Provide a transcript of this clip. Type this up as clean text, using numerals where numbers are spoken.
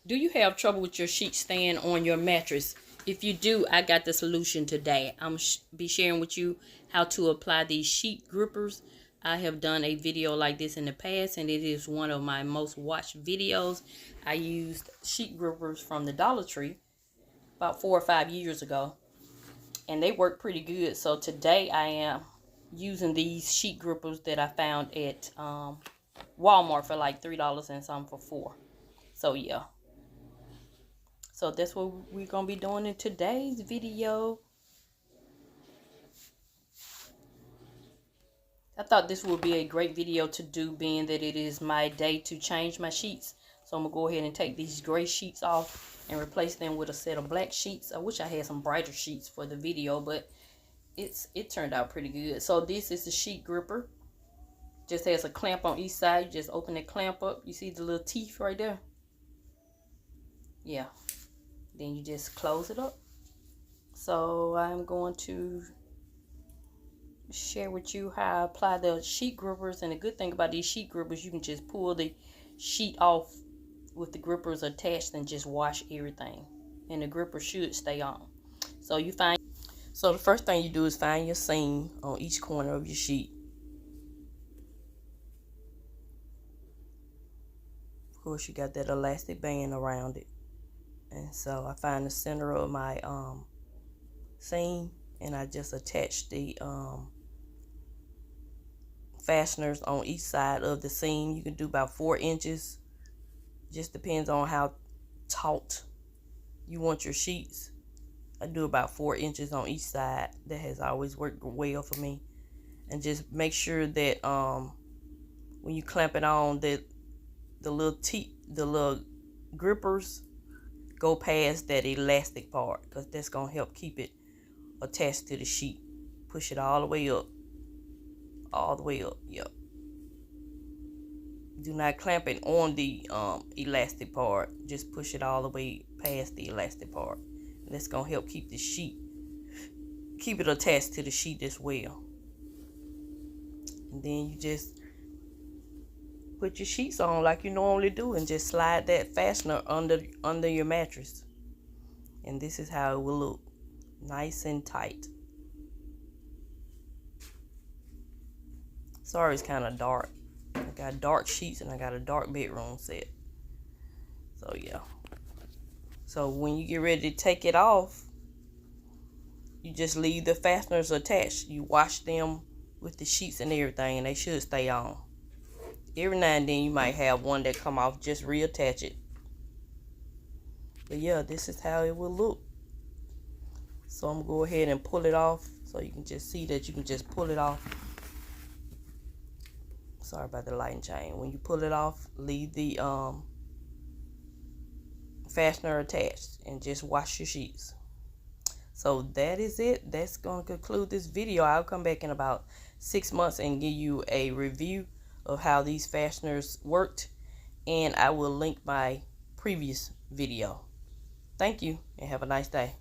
Do you have trouble with your sheet staying on your mattress? If you do, I got the solution today. I'm be sharing with you how to apply these sheet grippers. I have done a video like this in the past, and it is one of my most watched videos. I used sheet grippers from the Dollar Tree about 4 or 5 years ago, and they work pretty good. So today I am using these sheet grippers that I found at Walmart for like $3 and some for $4. So yeah. So that's what we're going to be doing in today's video. I thought this would be a great video to do, being that it is my day to change my sheets. So I'm going to go ahead and take these gray sheets off and replace them with a set of black sheets. I wish I had some brighter sheets for the video, but it turned out pretty good. So this is the sheet gripper. Just has a clamp on each side. You just open the clamp up. You see the little teeth right there? Yeah. Then you just close it up. So I'm going to share with you how I apply the sheet grippers. And the good thing about these sheet grippers, you can just pull the sheet off with the grippers attached and just wash everything. And the gripper should stay on. So the first thing you do is find your seam on each corner of your sheet. Of course, you got that elastic band around it. And so I find the center of my seam, and I just attach the fasteners on each side of the seam. You can do about 4 inches. Just depends on how taut you want your sheets. I do about 4 inches on each side. That has always worked well for me. And just make sure that when you clamp it on, that the little grippers go past that elastic part, because that's going to help keep it attached to the sheet. Push it all the way up. All the way up. Yep. Do not clamp it on the elastic part. Just push it all the way past the elastic part. And that's going to help keep it attached to the sheet as well. And then you just put your sheets on like you normally do, and just slide that fastener under your mattress. And this is how it will look. Nice and tight. Sorry, it's kind of dark. I got dark sheets and I got a dark bedroom set. So yeah. So when you get ready to take it off, you just leave the fasteners attached. You wash them with the sheets and everything, and they should stay on. Every now and then you might have one that come off. Just reattach it. But yeah, this is how it will look. So I'm going to go ahead and pull it off, so you can just see that you can just pull it off. Sorry about the lighting chain. When you pull it off, leave the fastener attached and just wash your sheets. So that is it. That's going to conclude this video. I'll come back in about 6 months and give you a review of how these fasteners worked, and I will link my previous video. Thank you, and have a nice day.